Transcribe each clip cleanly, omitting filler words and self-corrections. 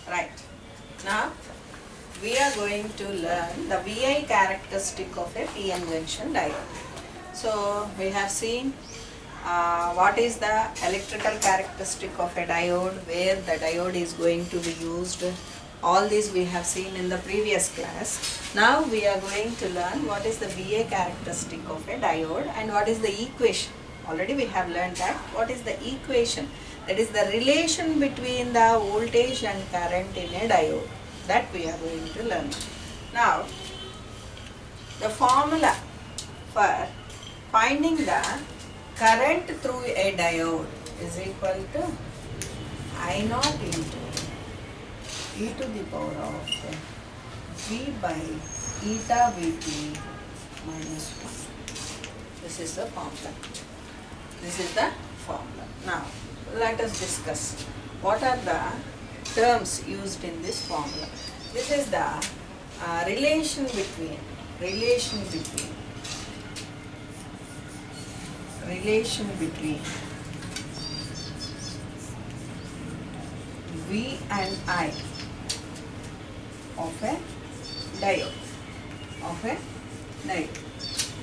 Right. Now we are going to learn the VI characteristic of a PN junction diode. So we have seen what is the electrical characteristic of a diode, where the diode is going to be used. All this we have seen in the previous class. Now we are going to learn what is the VI characteristic of a diode and what is the equation. Already we have learned that. What is the equation? That is the relation between the voltage and current in a diode. That we are going to learn. Now the formula for finding the current through a diode is equal to I naught into e to the power of v by eta Vt minus 1. This is the formula. This is the formula. Now let us discuss what are the terms used in this formula. This is the relation between V and I of a diode.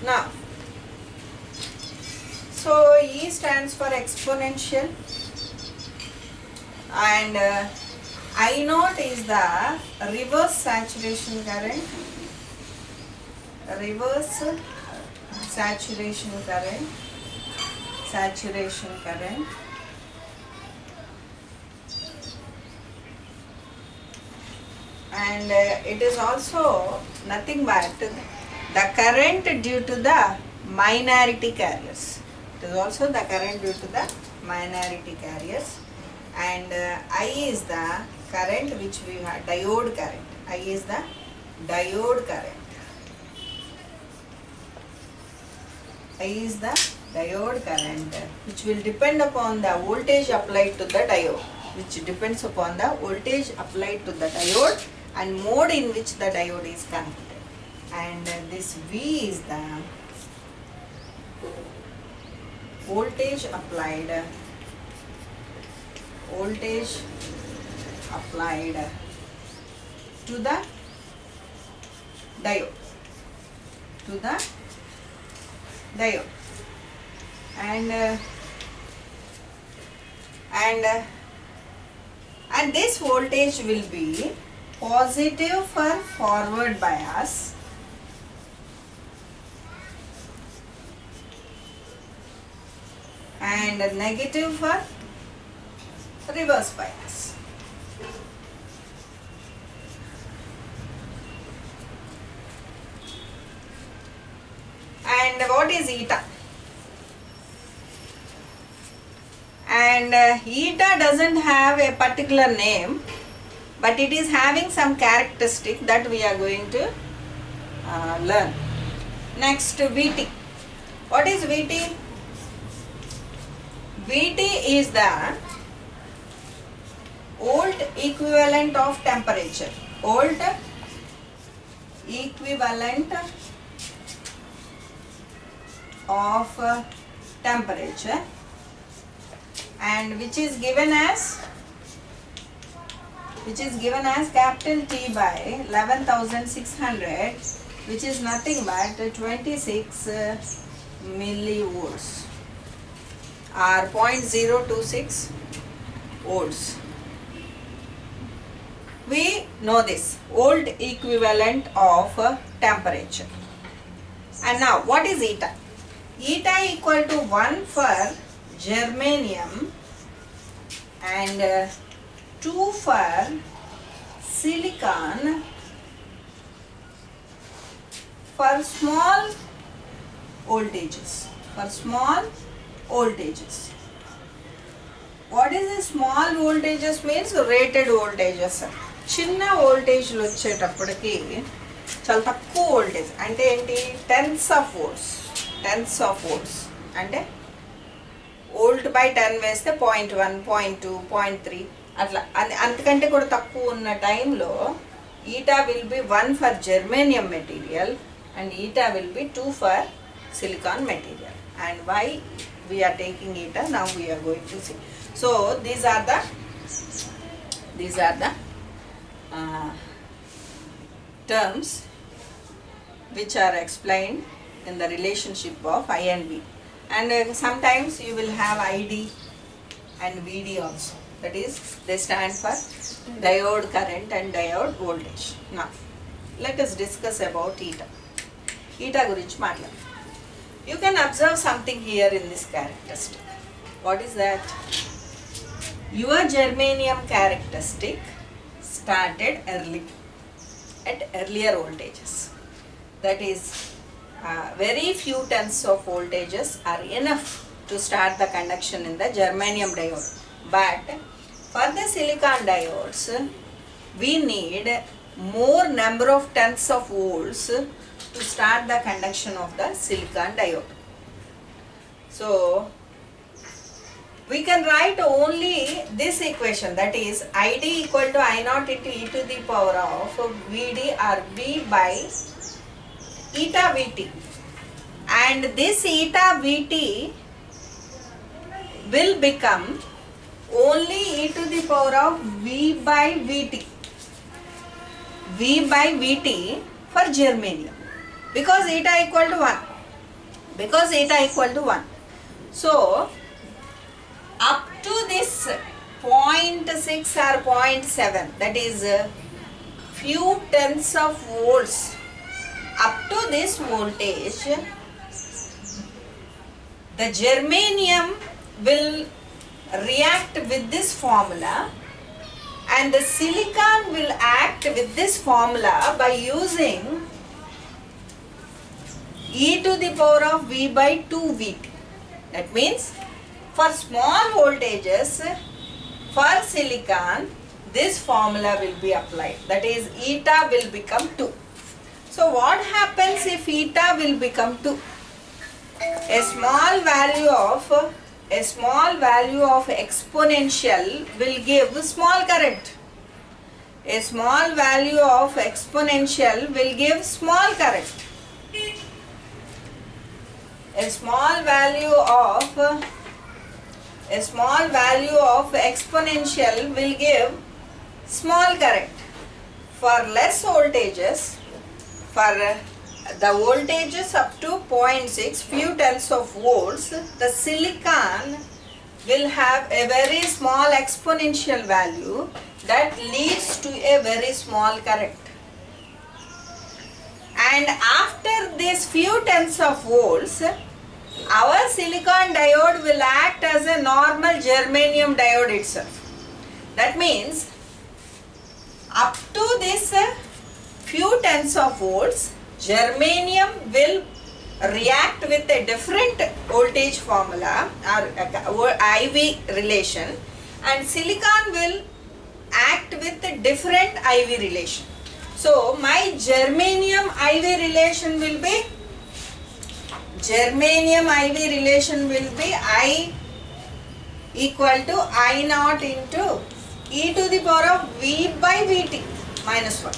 Now, so E stands for exponential and I naught is the reverse saturation current. And it is also nothing but the current due to the minority carriers. It is also the current due to the minority carriers, and I is the current which we have, diode current. I is the diode current. Which will depend upon the voltage applied to the diode, and mode in which the diode is connected. And this V is the voltage applied to the diode. And this voltage will be positive for forward bias and negative for reverse bias. And what is eta? And eta doesn't have a particular name, but it is having some characteristic that we are going to learn. Next, Vt. What is Vt? Vt is the volt equivalent of temperature. And which is given as capital T by 11,600, which is nothing but 26 millivolts or 0.026 volts. We know this, volt equivalent of temperature. And now what is eta? Eta equal to 1 for germanium and 2 for silicon for small voltages. What is the small voltages means? Rated voltages. చిన్న వోల్టేజ్లు వచ్చేటప్పటికి చాలా తక్కువ voltage అంటే ఏంటి, tense of volts అంటే volt by 10 వేస్తే 0.1, 0.2, 0.3 అట్లా అంతకంటే కూడా తక్కువ ఉన్న టైంలో eta will be 1 for germanium material and eta will be 2 for silicon material. And why we are taking eta, now we are going to see. So these are the uh, terms which are explained in the relationship of I and V. And sometimes you will have ID and VD also. That is, they stand for diode current and diode voltage. Now, let us discuss about eta. Eta gurinchi maatladam. You can observe something here in this characteristic. What is that? Your germanium characteristic started early, at earlier voltages. That is, very few tens of voltages are enough to start the conduction in the germanium diode. But for the silicon diodes, we need more number of tens of volts to start the conduction of the silicon diode. So, we can write only this equation, that is ID equal to I naught into e to the power of Vd or V by eta Vt. And this eta Vt will become only e to the power of V by Vt. V by Vt for germanium, because eta equal to 1. Because eta equal to 1. So, up to this 0.6 or 0.7, that is few tens of volts, up to this voltage, the germanium will react with this formula and the silicon will act with this formula by using e to the power of V by 2 Vt. That means, for small voltages, for silicon, this formula will be applied. That is, eta will become 2. So, what happens if eta will become 2? A small value of exponential will give small current. A small value of exponential will give small current. A small value of exponential will give small current. For less voltages, for the voltages up to 0.6, few tens of volts, the silicon will have a very small exponential value that leads to a very small current. And after these few tens of volts, our silicon diode will act as a normal germanium diode itself. That means, up to this few tens of volts, germanium will react with a different voltage formula or IV relation, and silicon will act with a different IV relation. So, my germanium IV relation will be I equal to I naught into e to the power of V by Vt minus 1.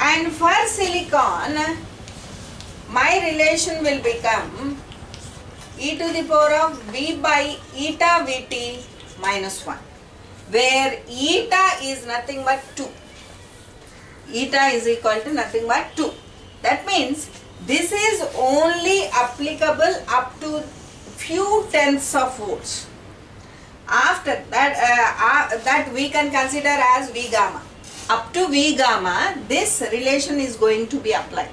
And for silicon, my relation will become e to the power of V by eta Vt minus 1, where eta is nothing but 2. Eta is equal to nothing but 2. That means, this is only applicable up to few tens of volts. After that, that we can consider as V gamma. Up to V gamma, this relation is going to be applied.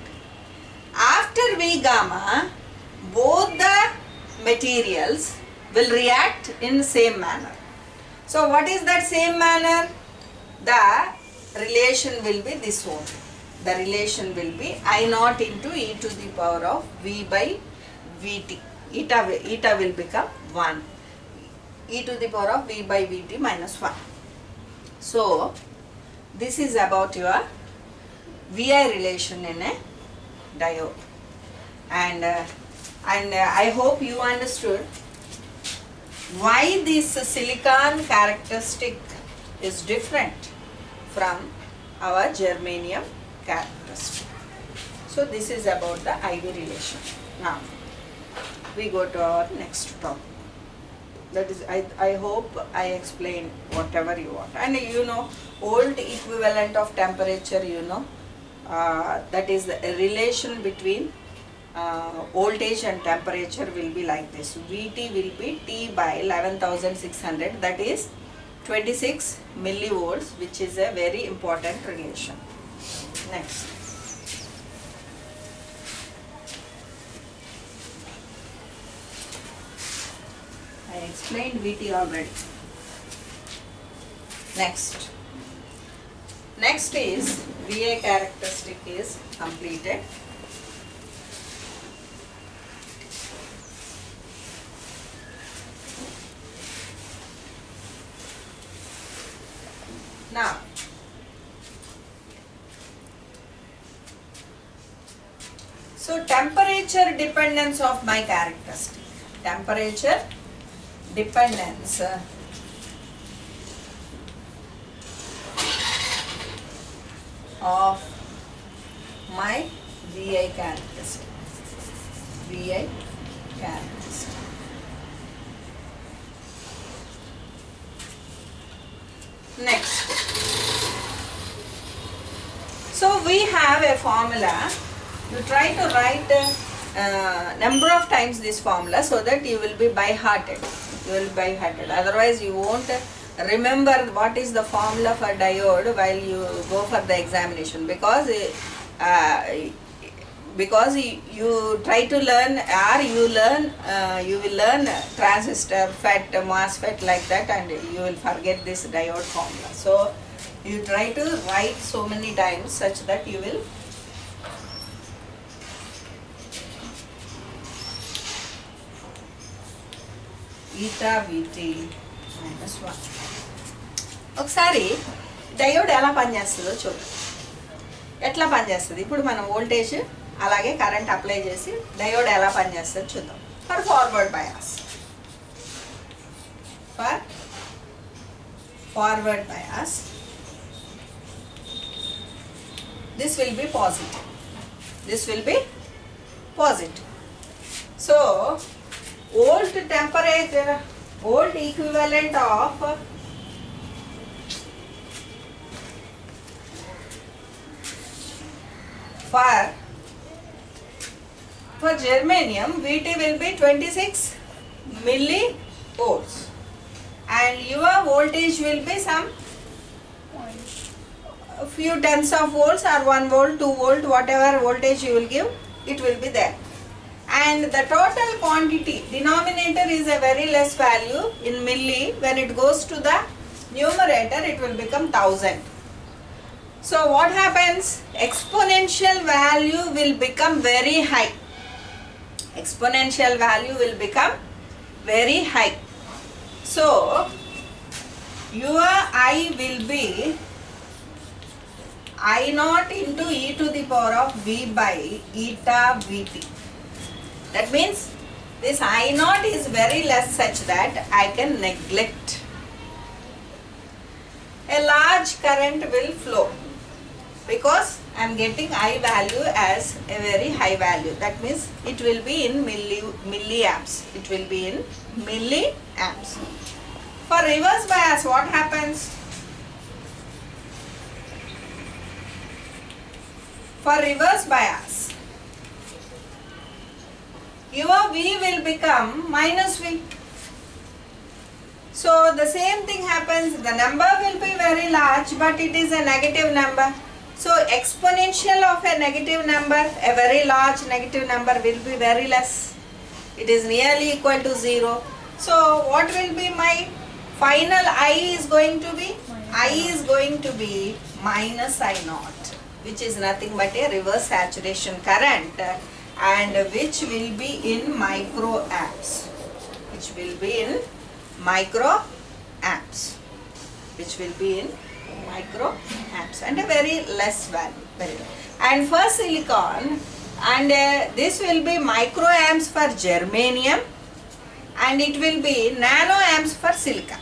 After V gamma, both the materials will react in the same manner. So, what is that same manner? The relation will be this one. The relation will be I naught into e to the power of V by Vt. Eta will become 1. E to the power of V by Vt minus 1. So, this is about your Vi relation in a diode. And I hope you understood why this silicon characteristic is different from our germanium characteristic. So, this is about the IV relation. Now, we go to our next topic. That is, I hope I explained whatever you want. And you know, old equivalent of temperature, you know, that is the relation between voltage and temperature will be like this. Vt will be T by 11,600, that is 26 millivolts, which is a very important relation. Next. I explained Vt already. Next. Next is Va characteristic is completed. Now, so temperature dependence of my characteristic. Temperature dependence of my Vi characteristic. Vi characteristic. Next. So we have a formula. You try to write number of times this formula so that you will be by-hearted. You will be by-hearted. Otherwise you won't remember what is the formula for diode while you go for the examination, because you try to learn, or you will learn transistor, FET, MOSFET like that, and you will forget this diode formula. So you try to write so many times such that you will eta Vt minus 1. ఒకసారి diode ఎలా పనిచేస్తుందో చూద్దాం. ఎట్లా పనిచేస్తుంది, ఇప్పుడు మనం voltage అలాగే current apply చేసి డయోడ్ ఎలా పనిచేస్తుందో చూద్దాం. For forward bias, for forward bias this will be positive. This will be positive. So volt temperature, volt equivalent of for germanium, Vt will be 26 millivolts and your voltage will be some few tens of volts or 1 volt, 2 volt, whatever voltage you will give, it will be there. And the total quantity, denominator is a very less value in milli. When it goes to the numerator, it will become 1000. So what happens? Exponential value will become very high. Exponential value will become very high. So your I will be I naught into e to the power of v by eta Vt. That means this I naught is very less such that I can neglect. A large current will flow because I am getting I value as a very high value. That means it will be in milliamps. It will be in milliamps. For reverse bias, what happens? For reverse bias, your V will become minus V. So the same thing happens, the number will be very large but it is a negative number. So exponential of a negative number, a very large negative number will be very less. It is nearly equal to 0. So what will be my final I is going to be? I is going to be minus I naught, which is nothing but a reverse saturation current and which will be in microamps. Which will be in microamps. Which will be in microamps and a very less value. And for silicon, and this will be microamps for germanium and it will be nanoamps for silicon.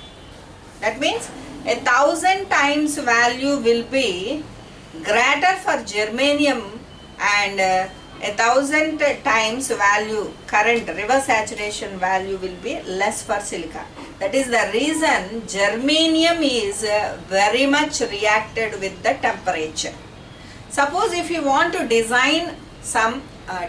That means 1000 times value will be greater for germanium and 1,000 times value current reverse saturation value will be less for silica. That is the reason germanium is very much reacted with the temperature. Suppose if you want to design some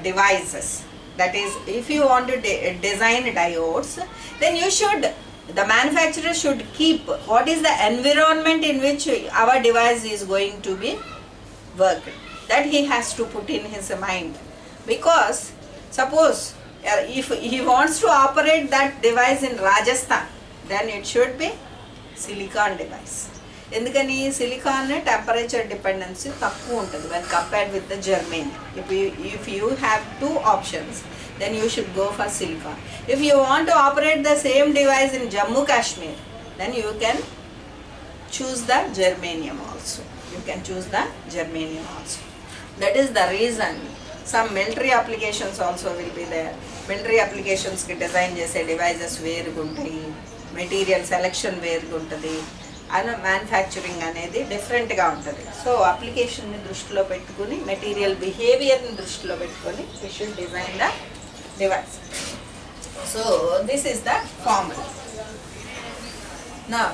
devices, that is if you want to design diodes, then you should, the manufacturer should keep what is the environment in which our device is going to be worked. That he has to put in his mind, because suppose if he wants to operate that device in Rajasthan, then it should be silicon device. Endukani silicon temperature dependency takku untadi when compared with the germanium. If you have two options, then you should go for silicon. If you want to operate the same device in Jammu Kashmir, then you can choose the germanium also. You can choose the germanium also. That is the reason some military applications also will be there. Military applications ki design jese devices వేరు ఉంటాయి, material selection వేరు ఉంటుంది, and manufacturing అనేది different గా ఉంటుంది. So application ని దృష్టిలో పెట్టుకొని, material behavior ని దృష్టిలో పెట్టుకొని we should design the device. So this is the formula. Now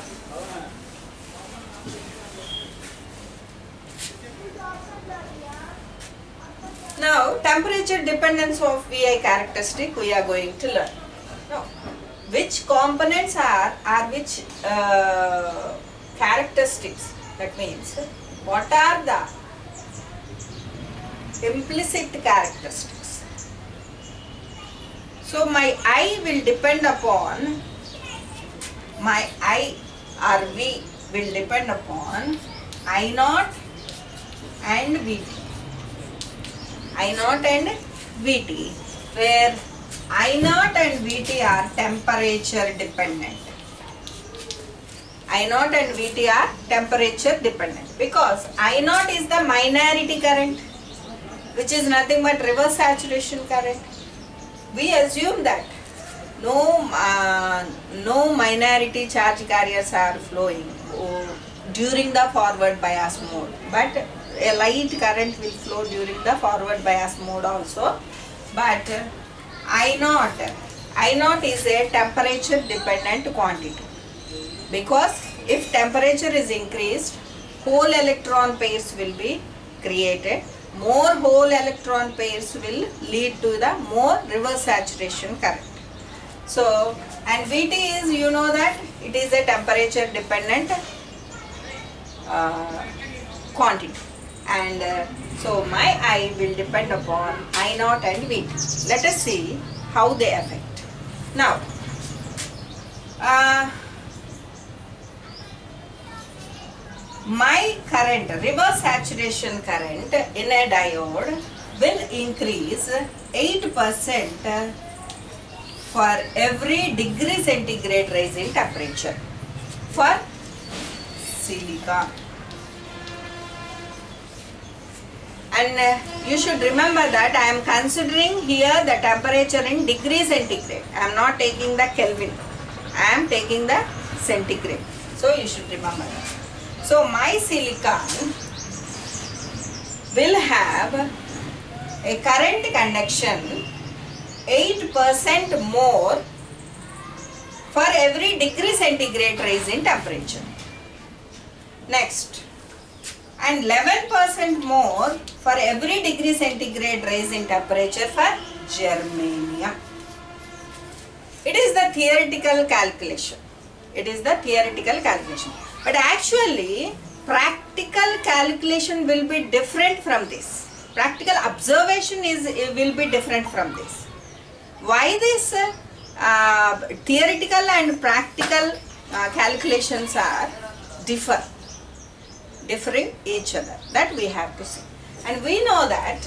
temperature dependence of VI characteristic we are going to learn. Now, which components are which characteristics? That means what are the implicit characteristics? So my I will depend upon, my I or V will depend upon I naught and VT. I naught and VT, where I naught and VT are temperature dependent. I naught and VT are temperature dependent because I naught is the minority current, which is nothing but reverse saturation current. We assume that no minority charge carriers are flowing during the forward bias mode, but a light current will flow during the forward bias mode also. But I naught is a temperature dependent quantity, because if temperature is increased, whole electron pairs will be created. More whole electron pairs will lead to the more reverse saturation current. So, and VT is, you know that it is a temperature dependent quantity. And so my I will depend upon I naught and VT. Let us see how they affect. Now, my current, reverse saturation current in a diode will increase 8% for every degree centigrade rise in temperature for silicon. And you should remember that I am considering here the temperature in degree centigrade. I am not taking the Kelvin. I am taking the centigrade. So you should remember that. So my silicon will have a current conduction 8% more for every degree centigrade rise in temperature. Next. And 11% more for every degree centigrade rise in temperature for germanium. It is the theoretical calculation. It is the theoretical calculation. But actually, practical calculation will be different from this. Practical observation will be different from this. Why this theoretical and practical calculations are differing each other? That we have to see. And we know that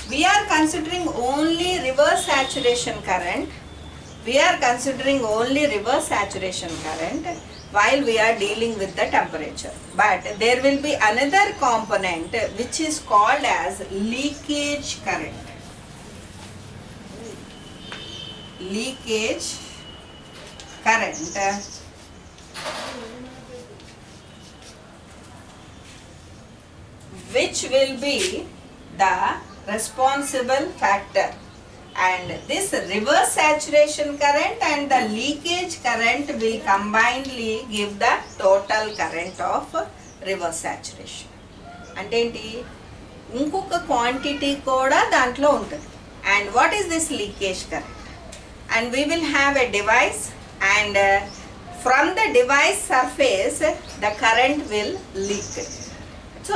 we are considering only reverse saturation current. We are considering only reverse saturation current while we are dealing with the temperature. But there will be another component which is called as leakage current. Leakage current which will be the responsible factor, and this reverse saturation current and the leakage current will combinedly give the total current of reverse saturation. అంటే ఏంటి, ఇంకొక quantity కూడా దాంట్లో ఉంటుంది. And what is this leakage current? And we will have a device, and from the device surface the current will leak. So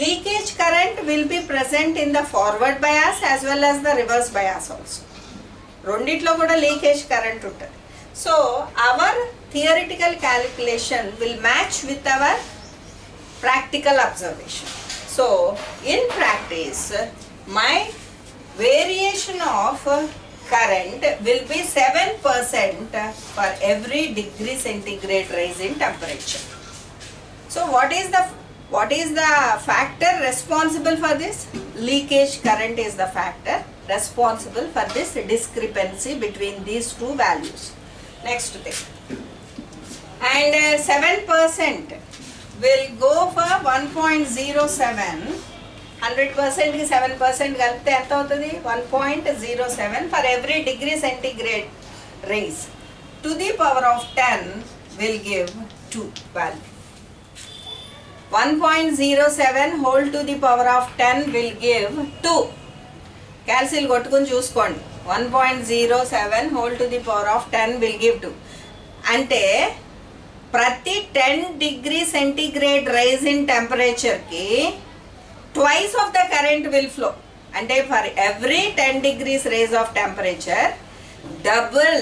leakage current will be present in the forward bias as well as the reverse bias also. రెండిట్లో కూడా leakage current ఉంటుంది. So our theoretical calculation will match with our practical observation. So in practice my variation of current will be 7% for every degree centigrade rise in temperature. So what is the factor responsible for this? Leakage current is the factor responsible for this discrepancy between these two values. Next thing, and 7% will go for 1.07. 100% की 7% కలిపితే ఎంత అవుతుంది? 1.07 for every degree centigrade raise to the power of 10 will give 2 value. 1.07 whole to the power of 10 will give 2. క్యాల్సిల్ కొట్టుకుని చూసుకోండి. 1.07 whole to the power of 10 will give 2. అంటే ప్రతి 10 degree centigrade rise in temperature కి twice of the current will flow. అంటే for every 10 degrees raise of temperature, double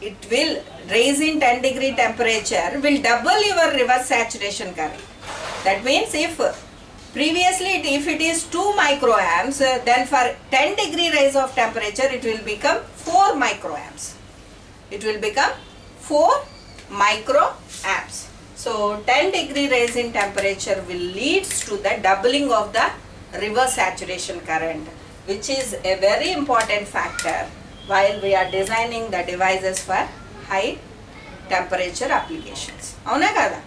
it will raise in 10 degree temperature will double your reverse saturation current. That means if previously if it is 2 microamps, then for 10 degree rise of temperature it will become 4 microamps. It will become 4 microamps. So 10 degree rise in temperature will leads to the doubling of the reverse saturation current, which is a very important factor while we are designing the devices for high temperature applications. అవునా కదా?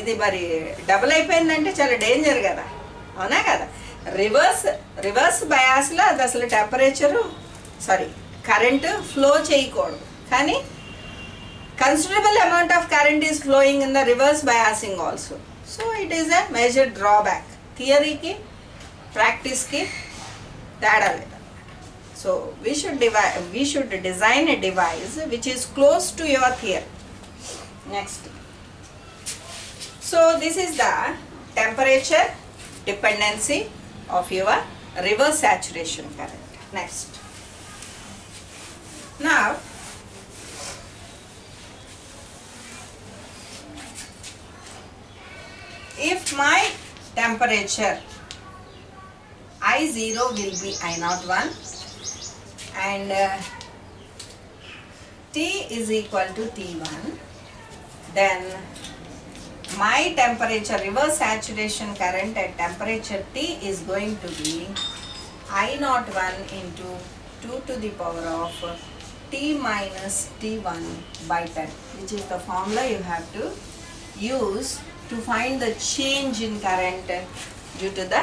ఇది మరి double అయిపోయిందంటే చాలా danger కదా, అవునా కదా? Reverse బయాస్లో అది అసలు కరెంటు ఫ్లో చేయకూడదు, కానీ considerable amount of current is flowing in the reverse biasing also. So it is a major drawback. Theory ki practice ki tada leda. So we should design a device which is close to your theory. Next. So this is the temperature dependency of your reverse saturation current. Next. Now if my temperature I0 will be I01 and T is equal to T1, then my temperature reverse saturation current at temperature T is going to be I01 into 2 to the power of T minus T1 by 10, which is the formula you have to use to find the change in current due to the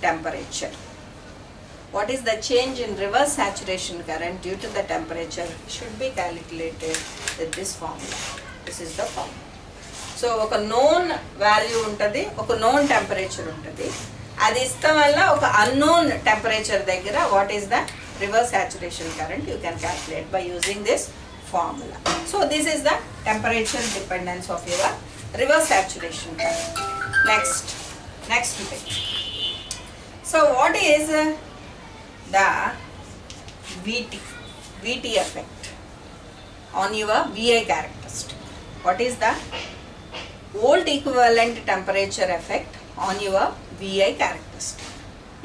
temperature. What is the change in reverse saturation current due to the temperature should be calculated with this formula. This is the formula. So ఒక known value ఉంటుంది, ఒక known temperature ఉంటుంది. అది ఇస్తాం వల్ల ఒక unknown temperature దగ్గర what is the reverse saturation current you can calculate by using this formula. So this is the temperature dependence of your reverse saturation current. Next thing. So what is the VT effect on your VI characteristic? What is the volt equivalent temperature effect on your VI characteristic?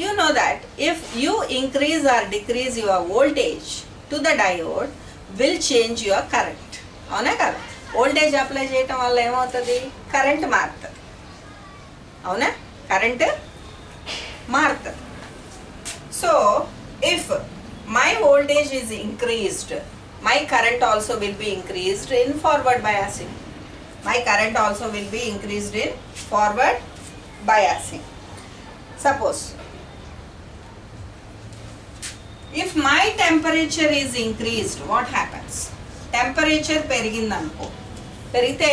You know that if you increase or decrease your voltage to the diode will change your current. అవునా కదా? Voltage apply చేయటం వల్ల ఏమవుతుంది? Current మారుతుంది, అవునా? Current మారుతుంది. So if my voltage is increased, my current also will be increased in forward biasing. My current also will be increased in forward biasing. Suppose If my temperature is increased, what happens? Temperature పెరిగిందనుకో, పెరిగితే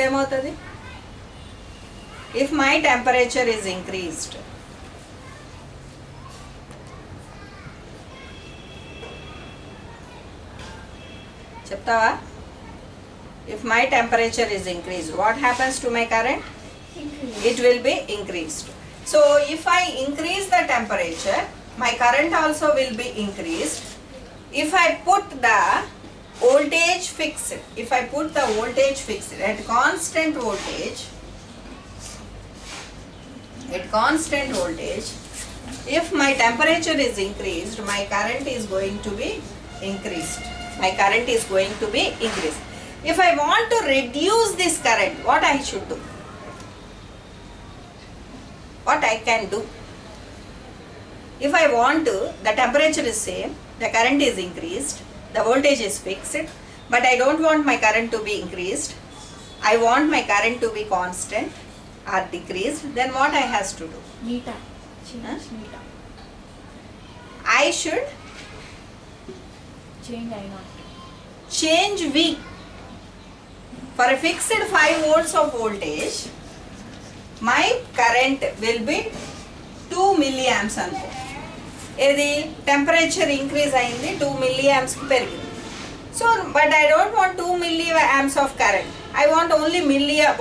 ఏమవుతుంది? If my temperature is increased, చెప్తావా? If my temperature is increased, what happens to my current? It will be increased. So if I increase the temperature, my current also will be increased. If I put the voltage fixed, at constant voltage, if my temperature is increased, my current is going to be increased. If I want to reduce this current, what I should do? What I can do? If I want to, the temperature is same, the current is increased, the voltage is fixed, but I don't want my current to be increased. I want my current to be constant or decreased. Then what I has to do? Meter. Change meter. I should Change I not. change V. For a fixed 5 volts of voltage, my current will be 2 milliamps అనుకో. ఇది temperature increase అయింది, 2 milliamps కి పెరిగింది. So but I don't want 2 milliamps of current, I want only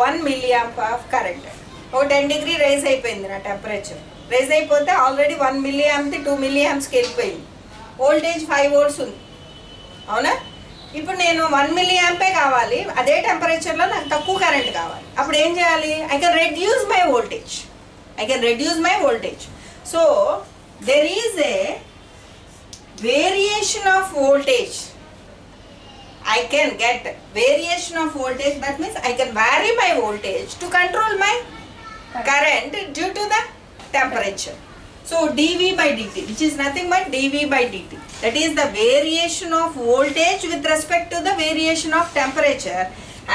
1 milliamp of current. ఒక 10 degree rise అయిపోయింది నా temperature. Rise అయిపోతే already 1 milliampది 2 milliampsకి వెళ్ళిపోయింది. వోల్టేజ్ 5 volts ఉంది, అవునా? ఇప్పుడు నేను 1 milliamp కావాలి, అదే టెంపరేచర్లో నాకు తక్కువ కరెంట్ కావాలి. అప్పుడు ఏం చేయాలి? I can reduce my voltage. So there is a variation of voltage. I can get variation of voltage, that means I can vary my voltage to control my current due to the temperature. So dV by dt, which is nothing but dV by dt, that is the variation of voltage with respect to the variation of temperature,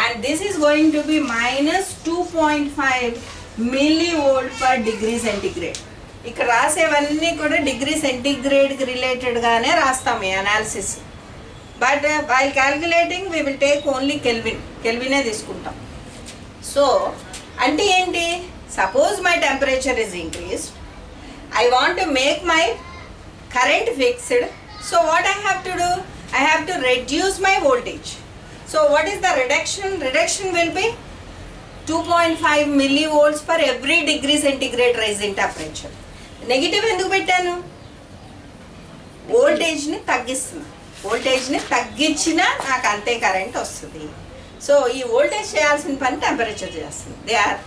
and this is going to be minus 2.5 millivolt per degree centigrade. ఇక్కడ రాసేవన్నీ కూడా degree సెంటిగ్రేడ్కి రిలేటెడ్గానే రాస్తాం ఈ analysis. But while calculating we will take only కెల్వినే తీసుకుంటాం. So అంటే ఏంటి? Suppose my temperature is increased, I want to make my current fixed. So what I have to do? I have to reduce my voltage. So what is the reduction? Reduction will be 2.5 millivolts per every degree centigrade rise in temperature. Negative ఎందుకు పెట్టాను? వోల్టేజ్ని తగ్గించినా నాకు అంతే current వస్తుంది. So ఈ voltage చేయాల్సిన పని temperature చేస్తుంది. దే ఆర్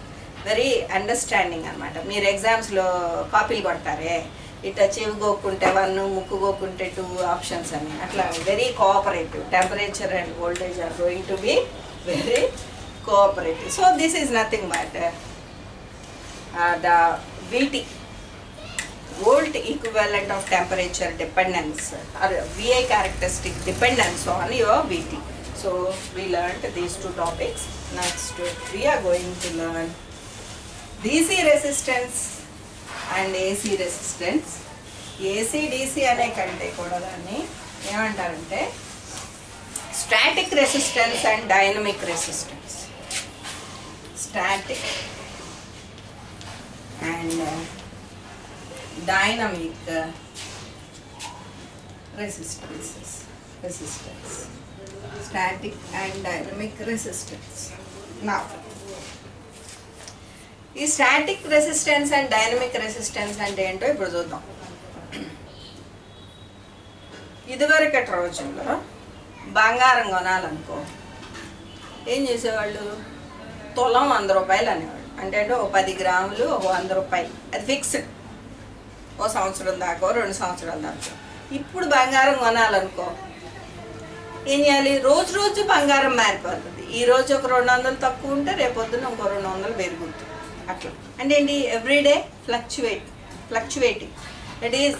వెరీ అండర్స్టాండింగ్ అనమాట. మీరు ఎగ్జామ్స్లో కాపీలు కొడతారే, ఇట్లా చెవి గోక్కుంటే 1, ముక్కు గోక్కుంటే 2 ఆప్షన్స్ అని, అట్లా very cooperative. Temperature and voltage are going to be very cooperative. So this is nothing but the VT, volt equivalent of temperature dependence, or VI characteristic dependence on your VT. So we learnt these 2 topics. Next we are going to learn DC resistance and AC resistance. AC DC అనే కంటే కూడా దాన్ని ఏమంటారంటే static resistance and dynamic resistance. Static and dynamic resistance. Static and dynamic resistance. Now, ఈ static resistance and dynamic resistance అంటే ఏంటో ఇప్పుడు చూద్దాం. ఇదివరకటి రోజుల్లో బంగారం కొనాలనుకో ఏం చేసేవాళ్ళు? తులం 100 రూపాయలు అనేవాడు. అంటే ఒక 10 గ్రాములు ఒక 100 రూపాయలు, అది ఫిక్స్డ్. ఓ సంవత్సరం దాకా, 2 సంవత్సరాల దాకా. ఇప్పుడు బంగారం కొనాలనుకో ఏం చేయాలి? రోజు బంగారం మారిపోతుంది. ఈ రోజు ఒక 200 తక్కువ ఉంటే రేపొద్దున ఇంకో 200 పెరుగుతుంది. అట్లా అంటే ఏంటి? Everyday fluctuating. దట్ ఈజ్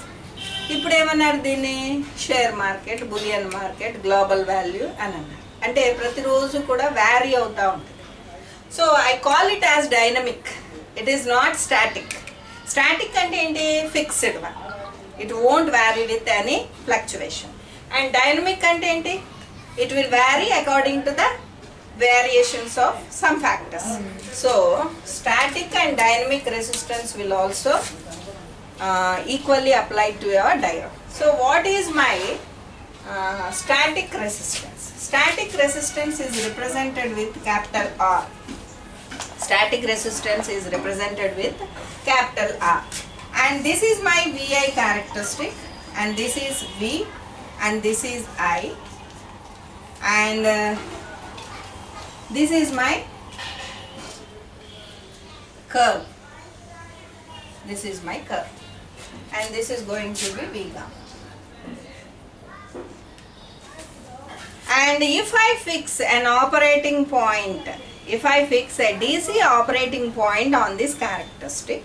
ఇప్పుడు ఏమన్నారు దీన్ని? Share market, bullion market, global value అని అన్నారు. అంటే ప్రతిరోజు కూడా వ్యారీ అవుతూ ఉంటుంది. So I call it as dynamic. It is not static. Static అంటే ఏంటి? Fixed one. It won't vary with any fluctuation. And dynamic అంటే ఏంటి? It will vary according to the variations of some factors. So static and dynamic resistance will also equally apply to your diode. So what is my static resistance? Static resistance is represented with capital R. Static resistance is represented with capital R. And this is my VI characteristic, and this is V, and this is I, and this is my curve. This is my curve, and this is going to be V gamma. And if I fix an operating point, if I fix a DC operating point on this characteristic,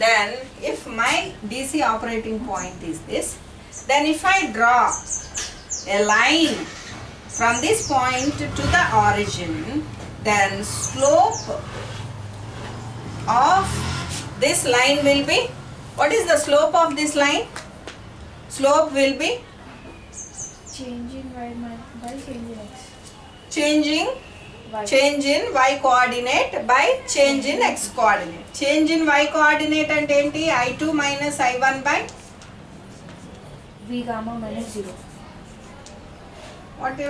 then if my DC operating point is this, then if I draw a line from this point to the origin, then slope of this line will be, what is the slope of this line? Slope will be Changing y by changing x. changing Y. change in y coordinate by change in x coordinate. Change in y coordinate అంటే ఏంటి? I2 minus I1 by V gamma minus 0.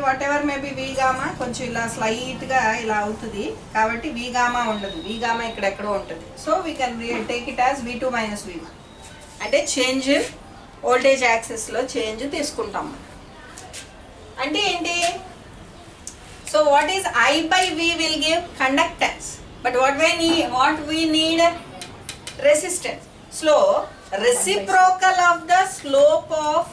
whatever may be V gamma. కొంచెం ఇలా slight గా ఇలా అవుతుంది కాబట్టి V gamma ఉండదు. V gamma ఇక్కడ ఎక్కడో ఉంటుంది. So we can take it as V2 minus V1. అంటే చేంజ్ ఇన్ వోల్టేజ్ యాక్సిస్ లో చేంజ్ తీసుకుంటాం. అంటే ఏంటి? So what is I by V will give conductance, but what we need resistance. So reciprocal of the slope of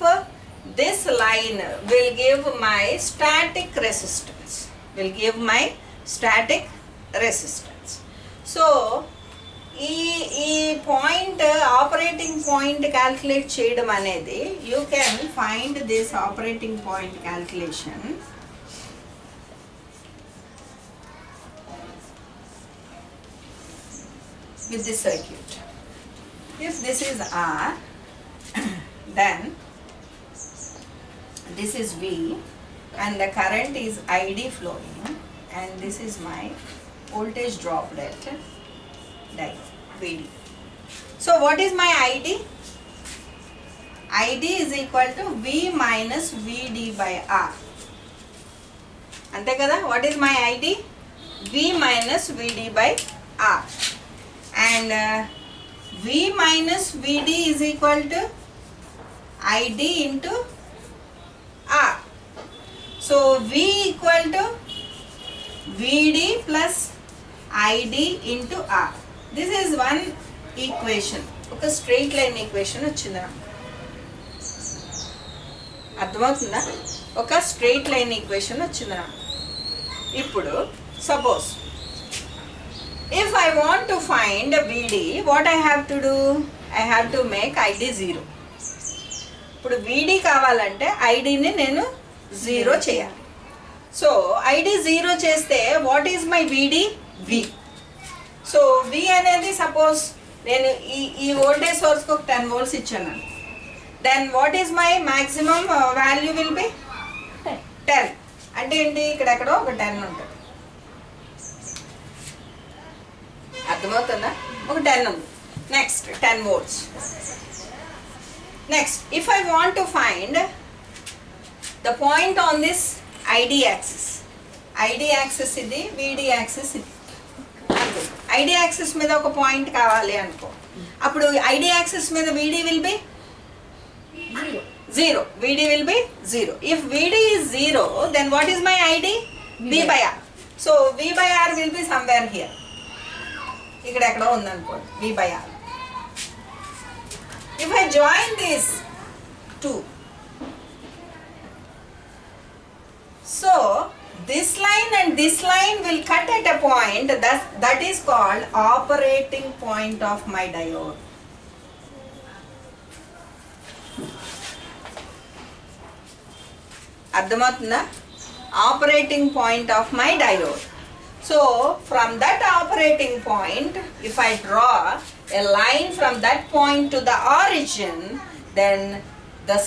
this line will give my static resistance. Will give my static resistance. So ఈ point operating point calculate చేయడం అనేది, you can find this operating point calculation with this circuit. If this is R, then this is V, and the current is ID flowing, and this is my voltage droplet diode VD. So what is my ID? ID is equal to V minus VD by R. Ante kada? What is my ID? V minus VD by R. And V minus VD is equal to ID into R. So V equal to VD plus ID into R. This is one equation. ఒక straight line equation వచ్చింది. అర్థమవుతుందా? ఒక straight line equation వచ్చింది. ఇప్పుడు suppose if I want to find VD, what I have to do? I have to make ID 0. ఇప్పుడు VD కావాలంటే ID ని నేను 0 చేయాలి. సో ID 0 చేస్తే what is my VD? V. So V అనేది suppose నేను ఈ వోల్టేజ్ సోర్స్కి ఒక 10 volts ఇచ్చాను. Then what is my maximum value will be 10. అంటే ఏంటి? ఇక్కడెక్కడో ఒక 10 ఉంటుంది. అర్థమవుతుందా? ఒక 10 ఉంది. Next 10 volts. Next if I want to find the point on this ID axis. ID axis ఇది, VD యాక్సిస్ ఇది. ID యాక్సిస్ మీద ఒక పాయింట్ కావాలి అనుకో. అప్పుడు ID యాక్సిస్ మీద VD will be 0. VD will be 0. If VD is 0, then what is my ID? V by R. So V by R will be somewhere here. ఇక్కడ ఎక్కడో ఉందనుకోండి V by R. If I join these two, so this line and this line will cut at a point that is called operating point of my diode. అర్థమవుతుందా? Operating point of my diode. So from that operating point if I draw a line from that point to the origin, then the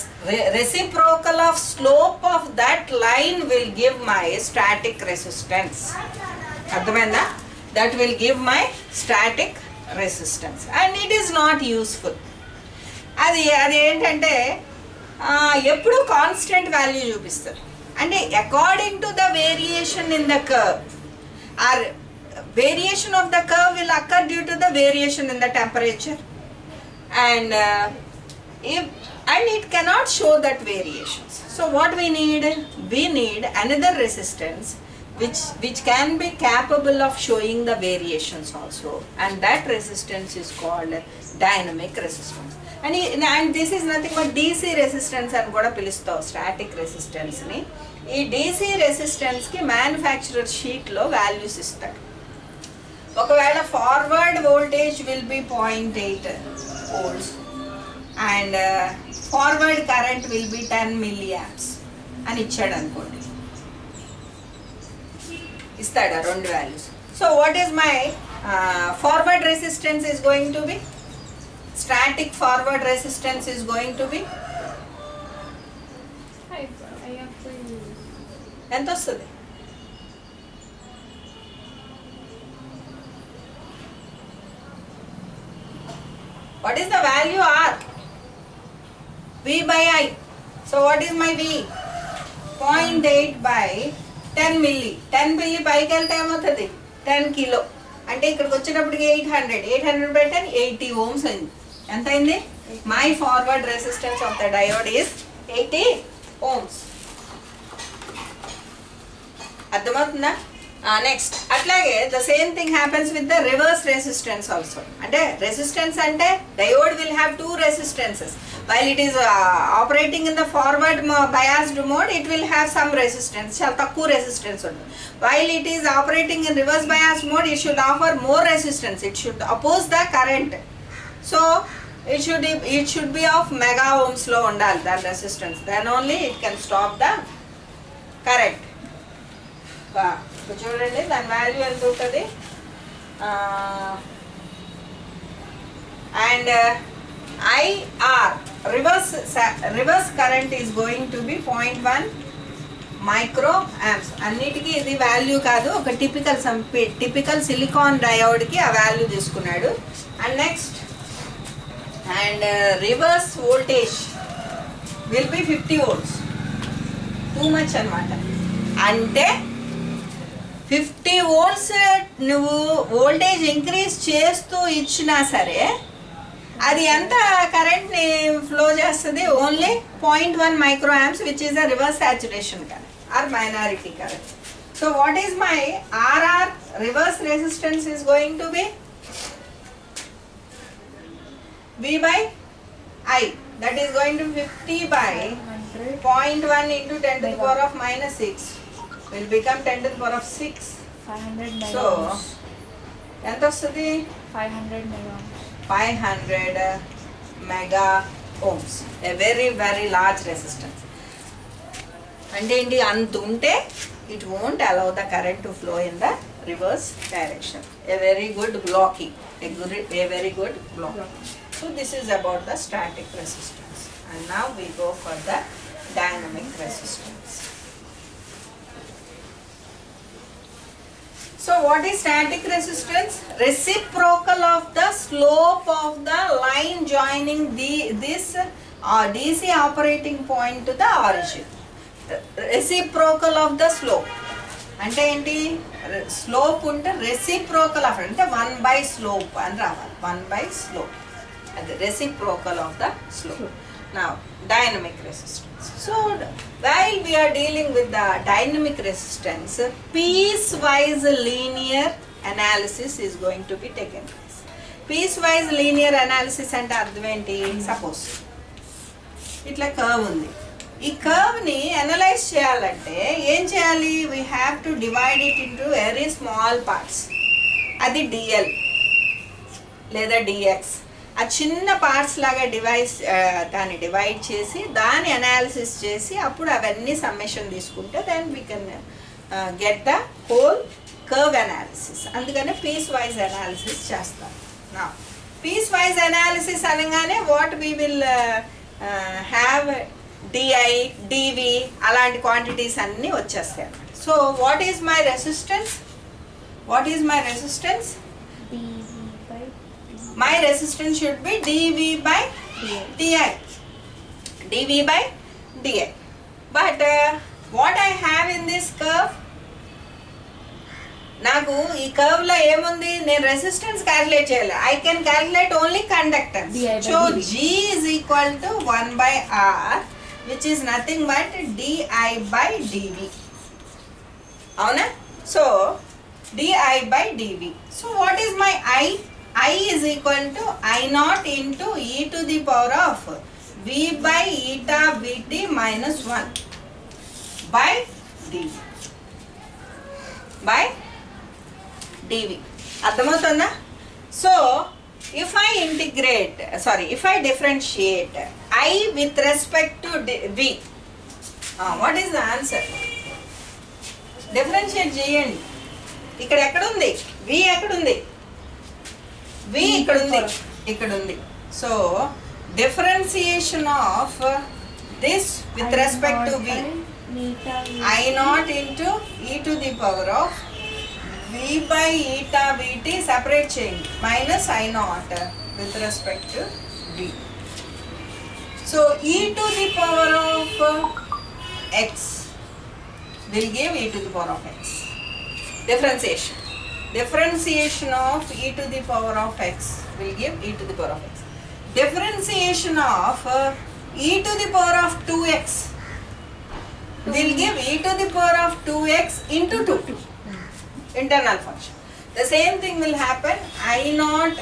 reciprocal of slope of that line will give my static resistance. That will give my static resistance, and it is not useful. అది ఏంటంటే ఎప్పుడు constant value చూపిస్తారు. అంటే according to the variation in the curve, or variation of the curve will occur due to the variation in the temperature, and it cannot show that variations. So what we need another resistance which can be capable of showing the variations also, and that resistance is called dynamic resistance. And this is nothing but DC resistance అని కూడా పిలుస్తాం, static resistance ని. ఈ DC resistance కి manufacturer sheet లో values ఇస్తాడు. ఒకవేళ forward voltage will be 0.8 volts and forward current will be 10 milliamps అని ఇచ్చాడు అనుకోండి, ఇస్తాడా రెండు values. So what is my forward resistance is going to B, static forward resistance is going to be ఎంత వస్తుంది? What is the value R? V by I. So what is my V? 0.8 by 10 milli. 10 milli పైకి వెళ్తే ఏమవుతుంది? 10 kilo. అంటే ఇక్కడికి వచ్చేటప్పటికి 800 by 10 80 ohms అయింది. ఎంత అయింది? My forward resistance of the diode is 80 ohms. అర్థమవుతుందా? నెక్స్ట్ అట్లాగే the same thing happens with the reverse resistance also. అంటే రెసిస్టెన్స్ అంటే diode will have two resistances. While it is operating in the forward biased mode, it will have some resistance, చాలా తక్కువ resistance ఉంటుంది. While it is operating in reverse biased mode, it should offer more resistance, it should oppose the current. So it should be of mega ohms లో ఉండాలి that resistance, then only it can stop the current. చూడండి దాని value ఎంత ఉంటుంది. And IR reverse current is going to B 0.1 micro amps. అన్నిటికీ ఇది value కాదు, ఒక టిపికల్ సిలికాన్ డయోడ్కి ఆ వాల్యూ తీసుకున్నాడు. And next reverse voltage will be 50 volts. Too much అనమాట. అంటే 50 volts నువ్వు వోల్టేజ్ ఇంక్రీజ్ చేస్తూ ఇచ్చినా సరే అది ఎంత కరెంట్ని ఫ్లో చేస్తుంది? Only 0.1 micro amps, which is the reverse saturation current or minority current. So what is my RR reverse resistance is going to be V by I, that is going to 50 by 0.1 into 10 to the power of minus 6 will become 10 to the power of 6. 500 mega So ohms. ఎంత వస్తుంది? 500 mega ohms. 500 mega ohms, a very large resistance. అంటే ఏంటి? అంత ఉంటే it won't allow the current to flow in the reverse direction. A very good blocking, a very good block. So this is about the static resistance, and now we go for the dynamic resistance. So what is static resistance? Reciprocal of the slope of the line joining this DC operating point to the origin. Reciprocal of the slope. అంటే ఏంటి? Slope ఉంటే reciprocal of అంటే 1 by slope అని రావాలి. 1 by slope. The reciprocal of the slope. Now dynamic resistance. So while we are dealing with the dynamic resistance, piecewise linear analysis is going to be taken place. Piecewise linear analysis అంటే అర్థం ఏంటి? Suppose ఇట్లా curve ఉంది, ఈ curve ని analyse చేయాలంటే ఏం చేయాలి? We have to divide it into very small parts. అది DL లేదా DX. ఆ చిన్న పార్ట్స్ లాగా దాన్ని డివైడ్ చేసి దాన్ని అనాలిసిస్ చేసి అప్పుడు అవన్నీ సమ్మేషన్ తీసుకుంటే then we can get the whole curve analysis. అందుకని పీస్ వైజ్ అనాలిసిస్ చేస్తాం. నా పీస్ వైజ్ అనాలిసిస్ అనగానే what we will have dI dV అలాంటి క్వాంటిటీస్ అన్నీ వచ్చేస్తాయి అన్నమాట. So what is my resistance? What is my resistance? dV by My resistance should be dV by di. dV by di. But what I have in this curve, నాకు ఈ curve లో ఏముంది? నేను resistance calculate చేయాలి. I can calculate only conductance. So G is equal to 1 by R, which is nothing but di by dV. అవునా? So di by dV. So what is my I? I is equal to I naught into e to the power of V by eta Vt minus 1 by dV. By dV. అర్థమవుతుందా? So if I integrate, if I differentiate I with respect to V, what is the answer? Differentiate చేయండి. ఇక్కడ ఎక్కడుంది? V ఎక్కడుంది? V ఇక్కడ ఉంది. So differentiation of this with respect to V, I naught into e to the power of V by eta Vt separate చేయండి minus I naught with respect to V. So e to the power of x will give e to the power of x. Differentiation of e to the power of x will give e to the power of x. Differentiation of e to the power of 2x will give e to the power of 2x into 2. Internal function. The same thing will happen. I naught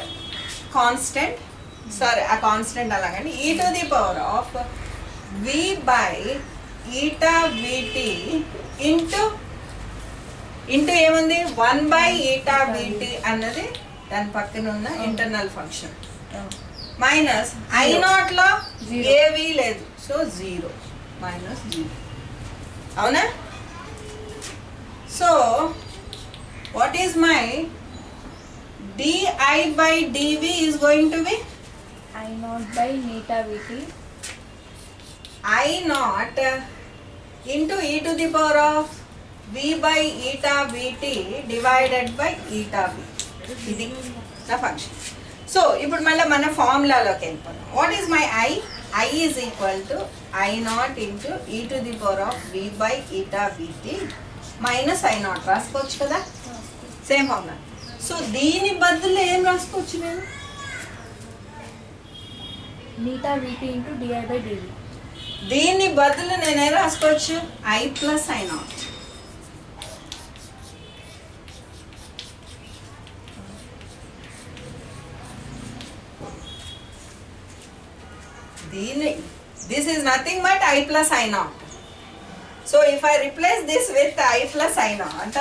constant, a constant alagani, e to the power of v by eta Vt into ఏముంది 1 by eta Vt అన్నది దాని పక్కన ఉన్న internal function minus I naught లో ఏవి లేదు, so 0 minus 0. అవునా? So what is my di by dv is going to be I naught by eta Vt. I naught into e to the power of v by eta Vt divided by eta v. ఇది నా function. So ఇప్పుడు మళ్ళీ మన ఫార్ములాలోకి వెళ్ళిపోతాం. What is my I? I is equal to I naught into e to the power of v by eta Vt minus I naught రాసుకోవచ్చు కదా, same formula. So దీని బదులు ఏం రాసుకోవచ్చు నేను? eta Vt into di by dv. దీని బదులు నేనేం రాసుకోవచ్చు? I plus I naught. This is nothing but I plus I naught. So if I replace this with I plus I naught,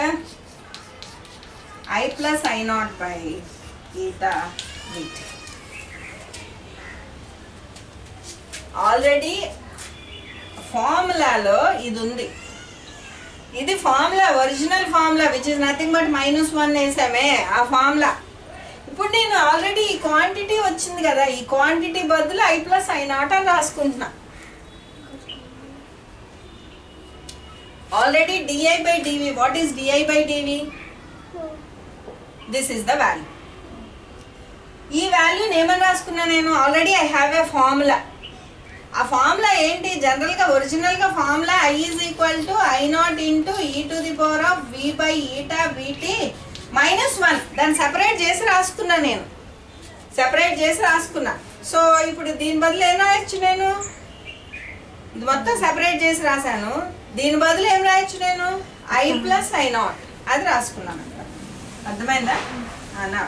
I plus I naught by eta Vt. Already ఫార్ములాలో ఇది ఉంది. ఇది formula, original formula which is nothing but -1 వేసామే ఆ formula. ఇప్పుడు నేను already ఈ quantity వచ్చింది కదా, ఈ క్వాంటిటీ బదులు I plus I naught అని రాసుకుంటున్నా. Already di by dv. What is di by dv? This is the value. ఈ వాల్యూని ఏమని రాసుకున్నా నేను? Already I have a formula. ఆ ఫార్ములా ఏంటి? జనరల్గా ఒరిజినల్గా formula I is equal to I naught into e to the power of v by eta Vt -1. దాన్ని సెపరేట్ చేసి రాసుకున్నా నేను, సెపరేట్ చేసి రాసుకున్నా. సో ఇప్పుడు దీని బదులు ఏం రాయొచ్చు నేను? ఇది మొత్తం సెపరేట్ చేసి రాశాను. దీని బదులు ఏం రాయొచ్చు నేను? I plus I naught అది రాసుకున్నాను అక్కడ. అర్థమైందా? అన్నా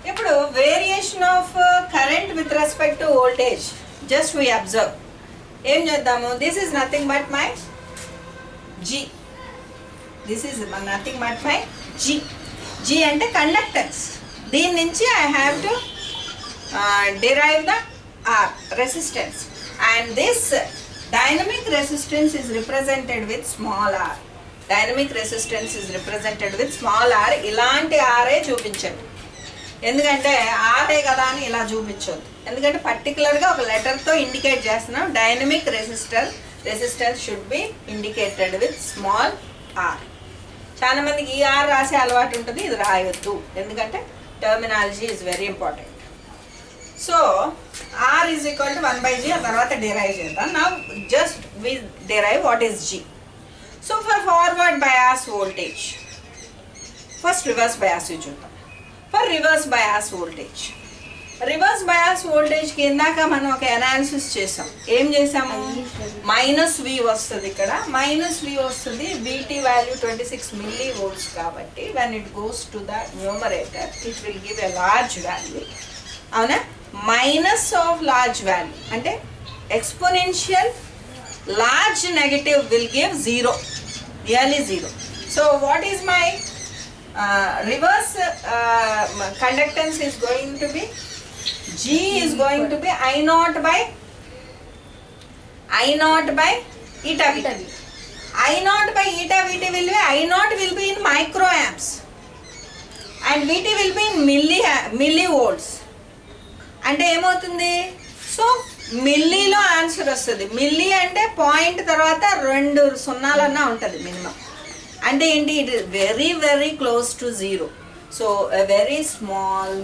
ఇప్పుడు variation of current with respect to voltage just we observe. ఏం చేద్దాము? This is nothing but my G. This is nothing but my G. G అంటే కండక్టెన్స్. దీని నుంచి I have to derive the R, resistance. And this dynamic resistance is represented with small r. Dynamic resistance is represented with small r. ఇలాంటి ఆరే చూపించండి, ఎందుకంటే ఆరే కదా అని ఇలా చూపించొద్దు, ఎందుకంటే పర్టికులర్గా ఒక లెటర్తో ఇండికేట్ చేస్తున్నాం. Dynamic resistance should be indicated with small r. చాలా మందికి ఈ ఆర్ రాసే అలవాటు ఉంటుంది, ఇది రాయొద్దు, ఎందుకంటే terminology is very important. So R is equal to 1/G. ఆ తర్వాత డిరైవ్ చేద్దాం. Now just we derive what is G. So for forward bias voltage, first reverse bias చూద్దాం. For reverse bias voltage, reverse bias వోల్టేజ్కి ఇందాక మనం ఒక analysis చేసాం. ఏం చేసాము? -V వస్తుంది, ఇక్కడ -V వస్తుంది. VT వాల్యూ 26 మిల్లీ వోల్ట్స్ కాబట్టి when it goes to the numerator it will give a large value. అవునా? మైనస్ ఆఫ్ లార్జ్ వాల్యూ అంటే exponential large negative will give 0, nearly 0. So what is my reverse conductance is going to be G is going to be I0 by eta VT. I0 by eta VT will be, I0 will be in microamps and VT will be in millivolts. అంటే ఏమవుతుంది? So మిల్లీలో answer వస్తుంది. Milli అంటే point తర్వాత 2 సున్నాలన్నా ఉంటుంది minimum. అంటే ఏంటి? It is very very close to 0. So a very small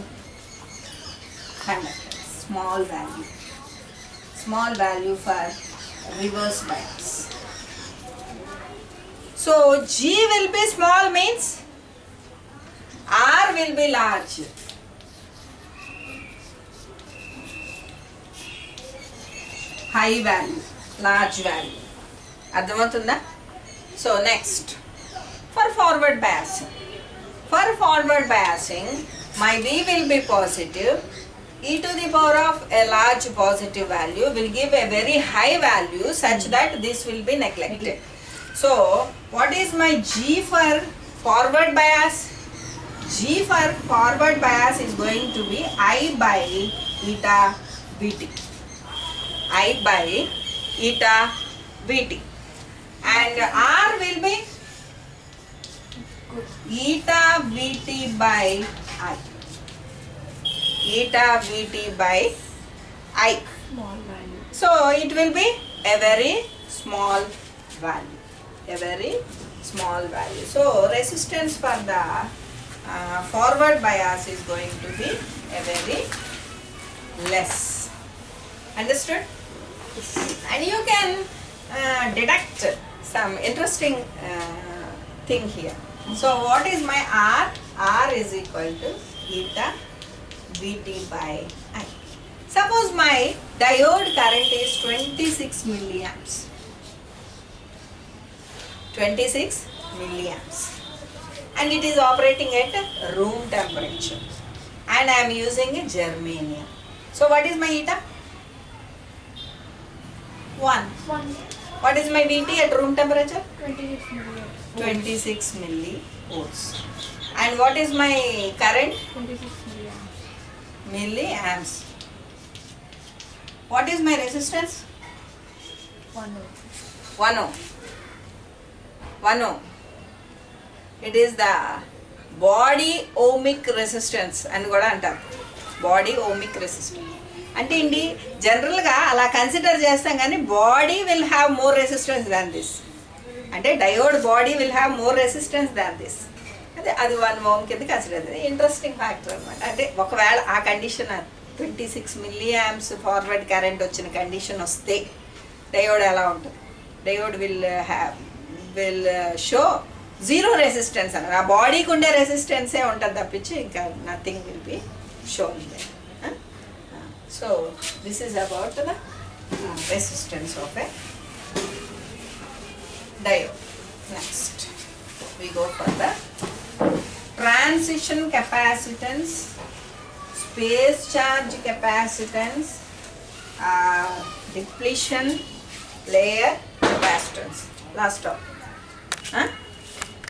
conductance, small value for reverse bias. So G will be small means R will be large. High value, large value. అర్థమవుతుందా? So next for forward biasing. For forward biasing, my V will be positive. E to the power of a large positive value will give a very high value such that this will be neglected. So, what is my G for forward bias? G for forward bias is going to be I by eta VT. I by eta VT. And R will be eta VT by I. Eta VT by I. Small value. So it will be a very small value. A very small value. So resistance for the forward bias is going to be a very less. Understood? And you can deduct some interesting thing here. So what is my R? R is equal to eta VT by I. Suppose my diode current is 26 milliamps. 26 milliamps. And it is operating at room temperature. And I am using a germanium. So what is my eta? 1. What is my VT at room temperature? 26 milliamps. 26 millivolts. And what is my current? 26 milliamps. Milliamps. What is my resistance? 1 ohm. 1 ohm. 1 ohm. It is the body ohmic resistance అని కూడా అంటారు. Body ohmic resistance అంటే ఏంటి? జనరల్గా అలా consider చేస్తాం కానీ body will have more resistance than this. అంటే diode body will have more resistance than this. అదే అది 1 ohm కింద కన్సిడర్ అవుతుంది. ఇంట్రెస్టింగ్ ఫ్యాక్టర్ అనమాట. అంటే ఒకవేళ ఆ కండిషన్ 26 milliamps ఫార్వర్డ్ కరెంట్ వచ్చిన కండిషన్ వస్తే డయోడ్ ఎలా ఉంటుంది? డయోడ్ విల్ షో 0 రెసిస్టెన్స్ అన్నమాట. ఆ బాడీకి ఉండే రెసిస్టెన్సే ఉంటుంది తప్పించి ఇంకా nothing will be shown. So this is about the resistance of a diode. Next we go for the transition capacitance, space charge capacitance, depletion layer capacitance. Last topic.